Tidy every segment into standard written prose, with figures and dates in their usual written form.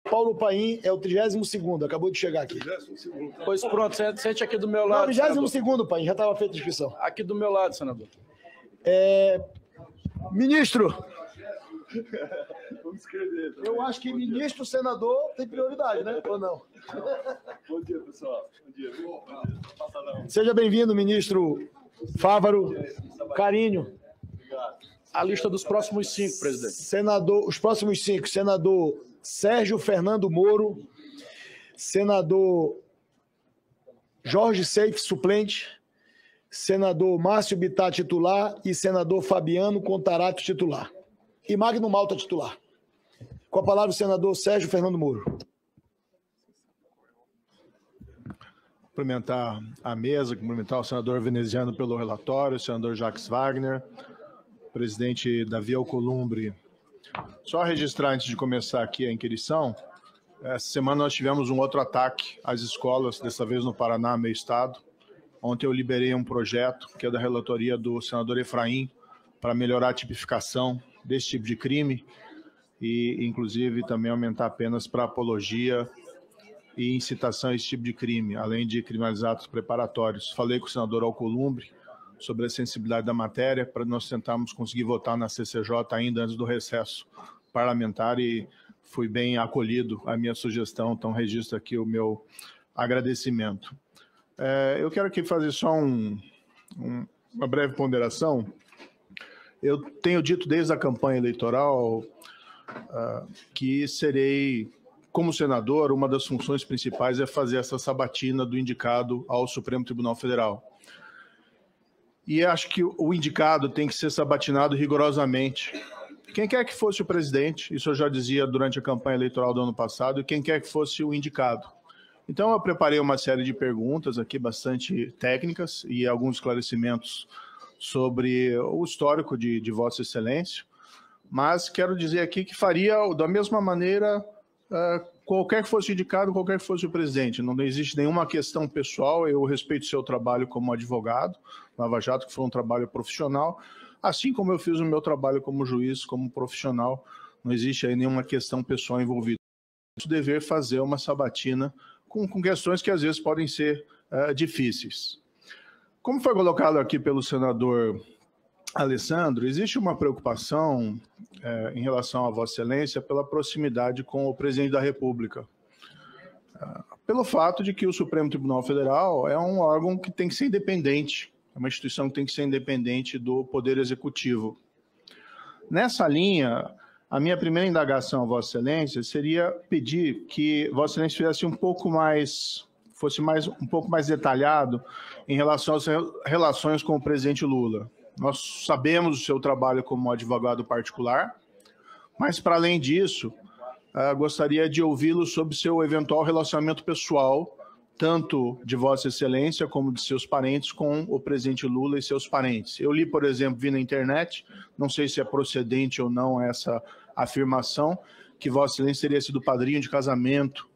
Paulo Paim é o 32º, acabou de chegar aqui. 32º. Pois pronto, sente aqui do meu lado. Não, 22º, Paim, já estava feita a inscrição. Aqui do meu lado, senador. Ministro, Vamos escrever. eu acho que ministro, senador tem prioridade, né? Ou não? Bom dia, pessoal. Bom dia. Seja bem-vindo, ministro Fávaro. Carinho. Obrigado. A lista dos próximos 5, presidente. Senador, os próximos 5, senador Sérgio Fernando Moro, senador Jorge Seif, suplente, senador Márcio Bittar, titular, e senador Fabiano Contarato, titular. E Magno Malta, titular. Com a palavra o senador Sérgio Fernando Moro. Cumprimentar a mesa, cumprimentar o senador veneziano pelo relatório, o senador Jacques Wagner, presidente Davi Alcolumbre. Só registrar, antes de começar aqui a inquirição, essa semana nós tivemos um outro ataque às escolas, dessa vez no Paraná, meu estado. Ontem eu liberei um projeto, que é da relatoria do senador Efraim, para melhorar a tipificação desse tipo de crime e, inclusive, também aumentar penas para apologia e incitação a esse tipo de crime, além de criminalizar atos preparatórios. Falei com o senador Alcolumbre sobre a sensibilidade da matéria, para nós tentarmos conseguir votar na CCJ ainda antes do recesso parlamentar, e fui bem acolhido a minha sugestão, então registro aqui o meu agradecimento. Eu quero aqui fazer só uma breve ponderação. Eu tenho dito desde a campanha eleitoral que serei, como senador, uma das funções principais é fazer essa sabatina do indicado ao Supremo Tribunal Federal. E acho que o indicado tem que ser sabatinado rigorosamente. Quem quer que fosse o presidente, isso eu já dizia durante a campanha eleitoral do ano passado, e quem quer que fosse o indicado. Então eu preparei uma série de perguntas aqui bastante técnicas e alguns esclarecimentos sobre o histórico de Vossa Excelência, mas quero dizer aqui que faria da mesma maneira qualquer que fosse o indicado, qualquer que fosse o presidente. Não existe nenhuma questão pessoal, eu respeito o seu trabalho como advogado, Lava Jato, que foi um trabalho profissional, assim como eu fiz o meu trabalho como juiz, como profissional, não existe aí nenhuma questão pessoal envolvida. O dever fazer uma sabatina com questões que às vezes podem ser difíceis. Como foi colocado aqui pelo senador Alessandro, existe uma preocupação em relação a Vossa Excelência pela proximidade com o presidente da República. Pelo fato de que o Supremo Tribunal Federal é um órgão que tem que ser independente, é uma instituição que tem que ser independente do Poder Executivo. Nessa linha, a minha primeira indagação a Vossa Excelência seria pedir que Vossa Excelência fizesse fosse um pouco mais detalhado em relação às relações com o presidente Lula. Nós sabemos o seu trabalho como advogado particular, mas, para além disso, gostaria de ouvi-lo sobre seu eventual relacionamento pessoal, tanto de Vossa Excelência como de seus parentes, com o presidente Lula e seus parentes. Eu li, por exemplo, vi na internet, não sei se é procedente ou não essa afirmação, que Vossa Excelência teria sido padrinho de casamento,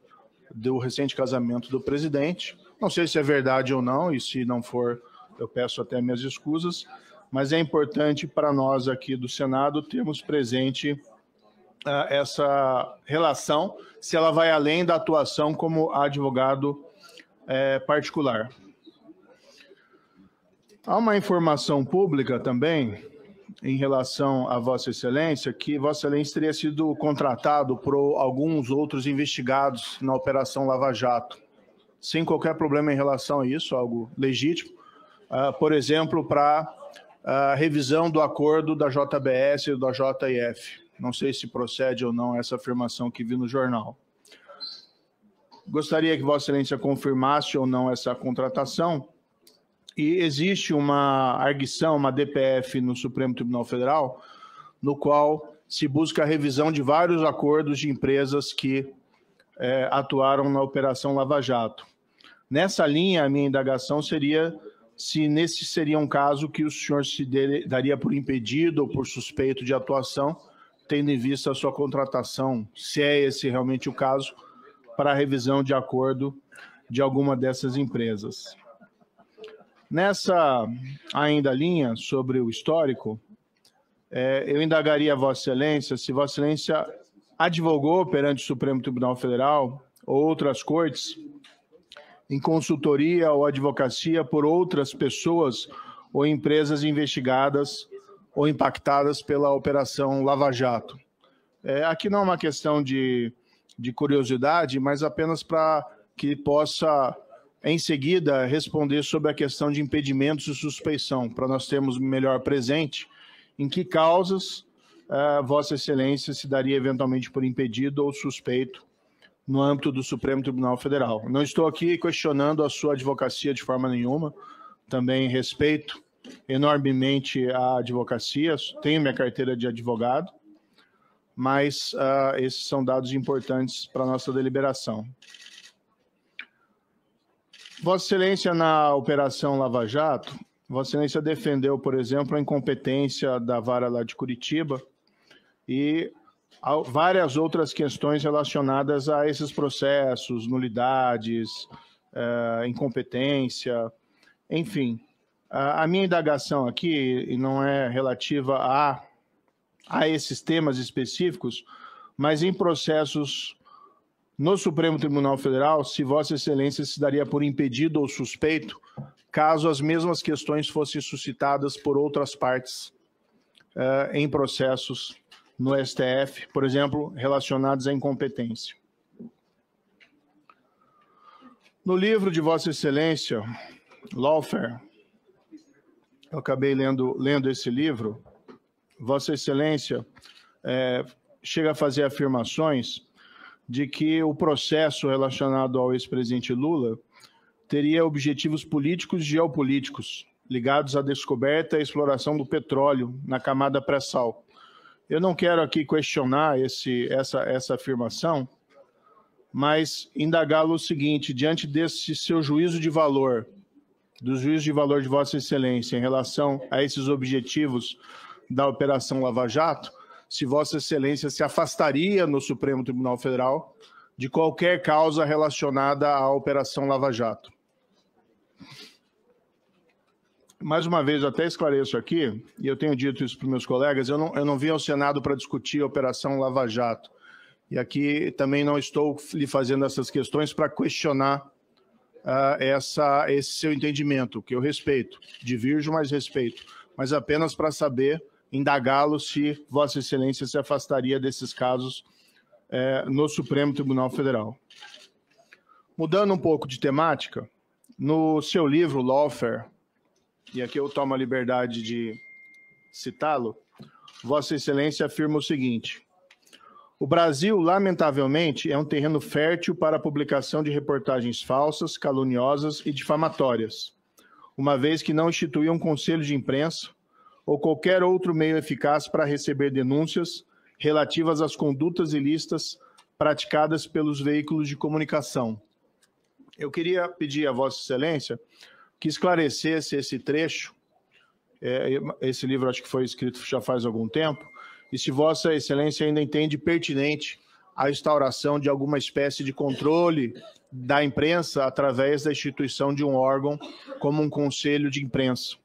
do recente casamento do presidente. Não sei se é verdade ou não, e se não for, eu peço até minhas escusas, mas é importante para nós aqui do Senado termos presente essa relação, se ela vai além da atuação como advogado particular. Há uma informação pública também em relação a Vossa Excelência, que Vossa Excelência teria sido contratado por alguns outros investigados na Operação Lava Jato, sem qualquer problema em relação a isso, algo legítimo, por exemplo, para a revisão do acordo da JBS e da JF. Não sei se procede ou não essa afirmação que vi no jornal. Gostaria que Vossa Excelência confirmasse ou não essa contratação. E existe uma arguição, uma DPF no Supremo Tribunal Federal, no qual se busca a revisão de vários acordos de empresas que atuaram na Operação Lava Jato. Nessa linha, a minha indagação seria se nesse seria um caso que o senhor se daria por impedido ou por suspeito de atuação, tendo em vista a sua contratação, se é esse realmente o caso, para a revisão de acordo de alguma dessas empresas. Nessa ainda linha sobre o histórico, eu indagaria a Vossa Excelência se Vossa Excelência advogou perante o Supremo Tribunal Federal ou outras cortes em consultoria ou advocacia por outras pessoas ou empresas investigadas ou impactadas pela Operação Lava Jato. Aqui não é uma questão de curiosidade, mas apenas para que possa, em seguida, responder sobre a questão de impedimentos e suspeição, para nós termos melhor presente em que causas Vossa Excelência se daria eventualmente por impedido ou suspeito no âmbito do Supremo Tribunal Federal. Não estou aqui questionando a sua advocacia de forma nenhuma, também respeito enormemente a advocacia, tenho minha carteira de advogado, mas esses são dados importantes para a nossa deliberação. Vossa Excelência, na Operação Lava Jato, Vossa Excelência defendeu, por exemplo, a incompetência da Vara lá de Curitiba e várias outras questões relacionadas a esses processos, nulidades, incompetência, enfim. A minha indagação aqui, e não é relativa a esses temas específicos, mas em processos no Supremo Tribunal Federal, se Vossa Excelência se daria por impedido ou suspeito, caso as mesmas questões fossem suscitadas por outras partes em processos no STF, por exemplo, relacionados à incompetência. No livro de Vossa Excelência, Lawfare, eu acabei lendo esse livro, Vossa Excelência chega a fazer afirmações de que o processo relacionado ao ex-presidente Lula teria objetivos políticos e geopolíticos ligados à descoberta e exploração do petróleo na camada pré-sal. Eu não quero aqui questionar essa afirmação, mas indagá-lo o seguinte, diante desse seu juízo de valor, do juízo de valor de Vossa Excelência em relação a esses objetivos da Operação Lava Jato, se Vossa Excelência se afastaria no Supremo Tribunal Federal de qualquer causa relacionada à Operação Lava Jato. Mais uma vez, eu até esclareço aqui, e eu tenho dito isso para os meus colegas, eu não vim ao Senado para discutir a Operação Lava Jato. E aqui também não estou lhe fazendo essas questões para questionar esse seu entendimento, que eu respeito, divirjo, mas respeito, mas apenas para saber, indagá-lo se Vossa Excelência se afastaria desses casos no Supremo Tribunal Federal. Mudando um pouco de temática, no seu livro, Lawfare, e aqui eu tomo a liberdade de citá-lo, Vossa Excelência afirma o seguinte: o Brasil, lamentavelmente, é um terreno fértil para a publicação de reportagens falsas, caluniosas e difamatórias, uma vez que não instituiu um conselho de imprensa ou qualquer outro meio eficaz para receber denúncias relativas às condutas ilícitas praticadas pelos veículos de comunicação. Eu queria pedir a Vossa Excelência que esclarecesse esse trecho, esse livro acho que foi escrito já faz algum tempo, e se Vossa Excelência ainda entende pertinente a instauração de alguma espécie de controle da imprensa através da instituição de um órgão como um conselho de imprensa.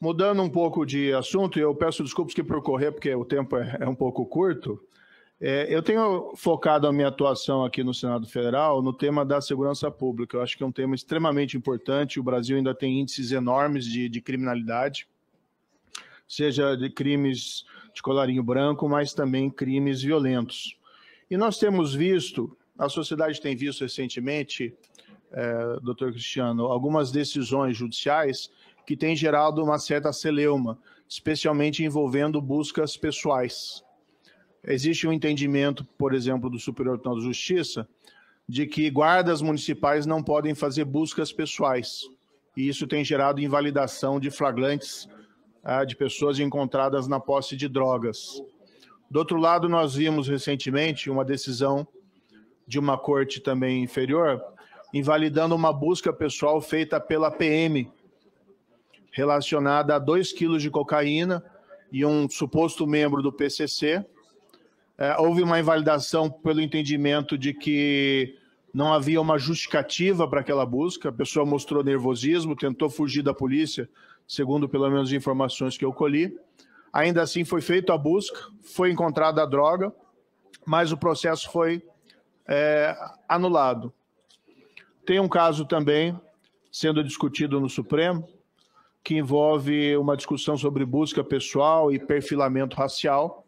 Mudando um pouco de assunto, e eu peço desculpas que por correr, porque o tempo é um pouco curto, eu tenho focado a minha atuação aqui no Senado Federal no tema da segurança pública. Eu acho que é um tema extremamente importante. O Brasil ainda tem índices enormes de criminalidade, seja de crimes de colarinho branco, mas também crimes violentos. E nós temos visto, a sociedade tem visto recentemente, doutor Cristiano, algumas decisões judiciais que têm gerado uma certa celeuma, especialmente envolvendo buscas pessoais. Existe um entendimento, por exemplo, do Superior Tribunal de Justiça, de que guardas municipais não podem fazer buscas pessoais. E isso tem gerado invalidação de flagrantes de pessoas encontradas na posse de drogas. Do outro lado, nós vimos recentemente uma decisão de uma corte também inferior, invalidando uma busca pessoal feita pela PM, relacionada a 2 quilos de cocaína e um suposto membro do PCC. Houve uma invalidação pelo entendimento de que não havia uma justificativa para aquela busca, a pessoa mostrou nervosismo, tentou fugir da polícia, segundo pelo menos informações que eu colhi. Ainda assim foi feita a busca, foi encontrada a droga, mas o processo foi anulado. Tem um caso também sendo discutido no Supremo, que envolve uma discussão sobre busca pessoal e perfilamento racial.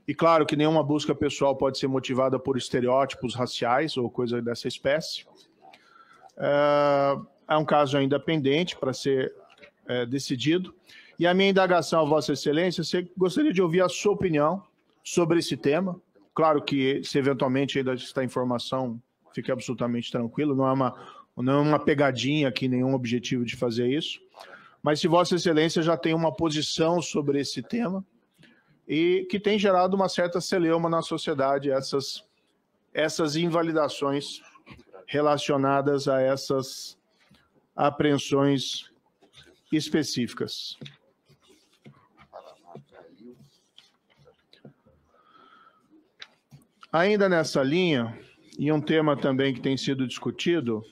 E claro que nenhuma busca pessoal pode ser motivada por estereótipos raciais ou coisa dessa espécie. É um caso ainda pendente para ser decidido. E a minha indagação a Vossa Excelência, gostaria de ouvir a sua opinião sobre esse tema. Claro que, se eventualmente ainda está informação, fique absolutamente tranquilo, não é uma pegadinha aqui, nenhum objetivo de fazer isso. Mas se Vossa Excelência já tem uma posição sobre esse tema e que tem gerado uma certa celeuma na sociedade, essas invalidações relacionadas a essas apreensões específicas. Ainda nessa linha, e um tema também que tem sido discutido,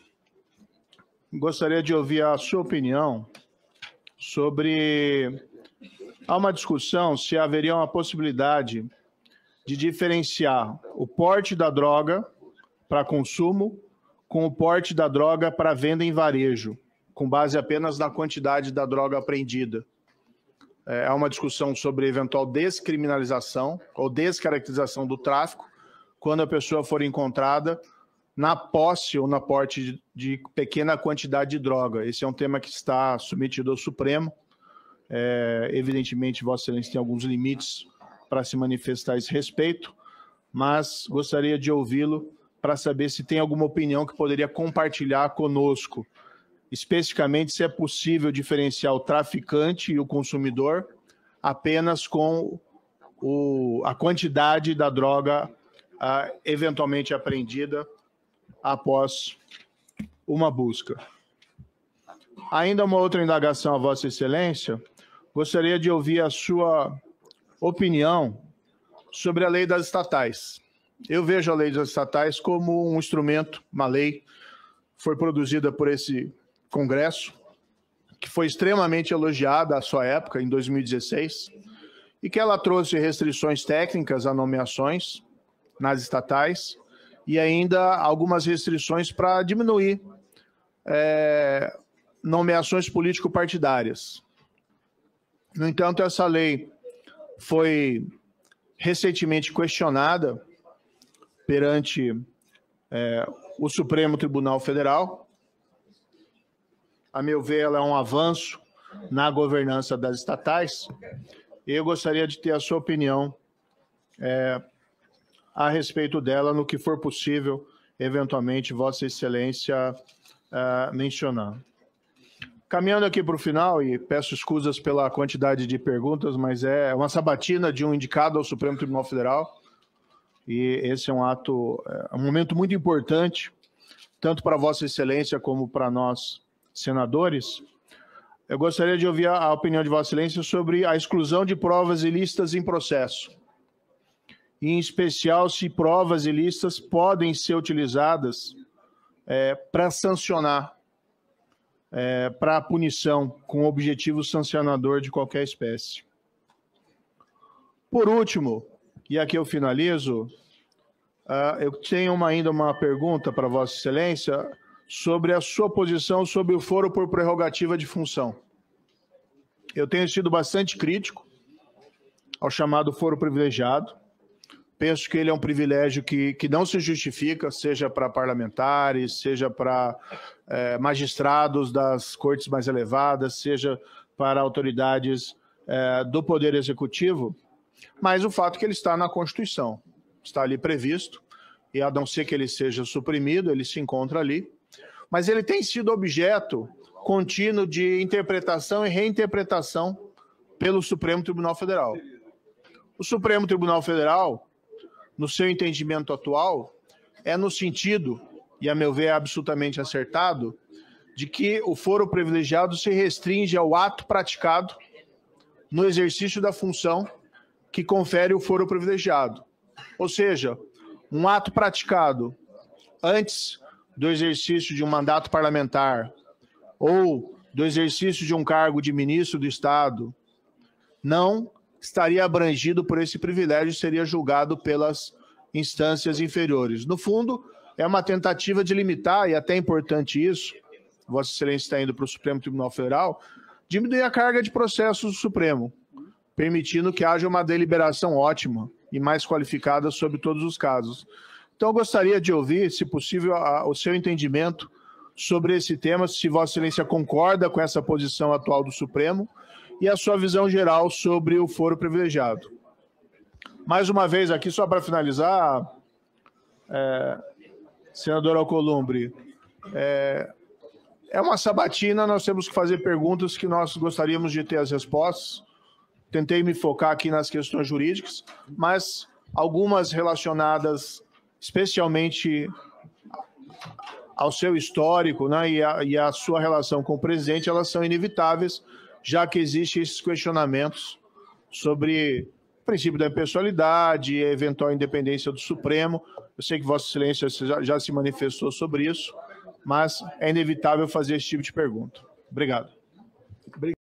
gostaria de ouvir a sua opinião sobre... Há uma discussão se haveria uma possibilidade de diferenciar o porte da droga para consumo com o porte da droga para venda em varejo, com base apenas na quantidade da droga apreendida. Há uma discussão sobre eventual descriminalização ou descaracterização do tráfico quando a pessoa for encontrada na posse ou na porte de pequena quantidade de droga. Esse é um tema que está submetido ao Supremo. Evidentemente, Vossa Excelência tem alguns limites para se manifestar a esse respeito, mas gostaria de ouvi-lo para saber se tem alguma opinião que poderia compartilhar conosco, especificamente se é possível diferenciar o traficante e o consumidor apenas com a quantidade da droga eventualmente apreendida após uma busca. Ainda uma outra indagação a Vossa Excelência, gostaria de ouvir a sua opinião sobre a lei das estatais. Eu vejo a lei das estatais como um instrumento, uma lei, foi produzida por esse Congresso, que foi extremamente elogiada à sua época, em 2016, e que ela trouxe restrições técnicas a nomeações nas estatais e ainda algumas restrições para diminuir nomeações político-partidárias. No entanto, essa lei foi recentemente questionada perante o Supremo Tribunal Federal. A meu ver, ela é um avanço na governança das estatais. E eu gostaria de ter a sua opinião a respeito dela, no que for possível, eventualmente, Vossa Excelência mencionar. Caminhando aqui para o final, e peço escusas pela quantidade de perguntas, mas é uma sabatina de um indicado ao Supremo Tribunal Federal, e esse é um momento muito importante, tanto para Vossa Excelência como para nós, senadores. Eu gostaria de ouvir a opinião de Vossa Excelência sobre a exclusão de provas ilícitas em processo, e, em especial, se provas ilícitas podem ser utilizadas para sancionar, para a punição, com objetivo sancionador de qualquer espécie. Por último, e aqui eu finalizo, eu tenho ainda uma pergunta para Vossa Excelência sobre a sua posição sobre o foro por prerrogativa de função. Eu tenho sido bastante crítico ao chamado foro privilegiado. Penso que ele é um privilégio que não se justifica, seja para parlamentares, seja para magistrados das cortes mais elevadas, seja para autoridades do Poder Executivo, mas o fato é que ele está na Constituição, está ali previsto, e a não ser que ele seja suprimido, ele se encontra ali, mas ele tem sido objeto contínuo de interpretação e reinterpretação pelo Supremo Tribunal Federal. O Supremo Tribunal Federal, no seu entendimento atual, é no sentido, e a meu ver é absolutamente acertado, de que o foro privilegiado se restringe ao ato praticado no exercício da função que confere o foro privilegiado. Ou seja, um ato praticado antes do exercício de um mandato parlamentar ou do exercício de um cargo de ministro do Estado não estaria abrangido por esse privilégio e seria julgado pelas instâncias inferiores. No fundo, é uma tentativa de limitar, e até é importante isso, Vossa Excelência está indo para o Supremo Tribunal Federal, diminuir a carga de processos do Supremo, permitindo que haja uma deliberação ótima e mais qualificada sobre todos os casos. Então, eu gostaria de ouvir, se possível, o seu entendimento sobre esse tema, se Vossa Excelência concorda com essa posição atual do Supremo e a sua visão geral sobre o foro privilegiado. Mais uma vez aqui, só para finalizar, senador Alcolumbre, é uma sabatina, nós temos que fazer perguntas que nós gostaríamos de ter as respostas. Tentei me focar aqui nas questões jurídicas, mas algumas relacionadas especialmente ao seu histórico, né, e a sua relação com o presidente, elas são inevitáveis, já que existem esses questionamentos sobre o princípio da impessoalidade e a eventual independência do Supremo. Eu sei que Vossa Excelência já se manifestou sobre isso, mas é inevitável fazer esse tipo de pergunta. Obrigado.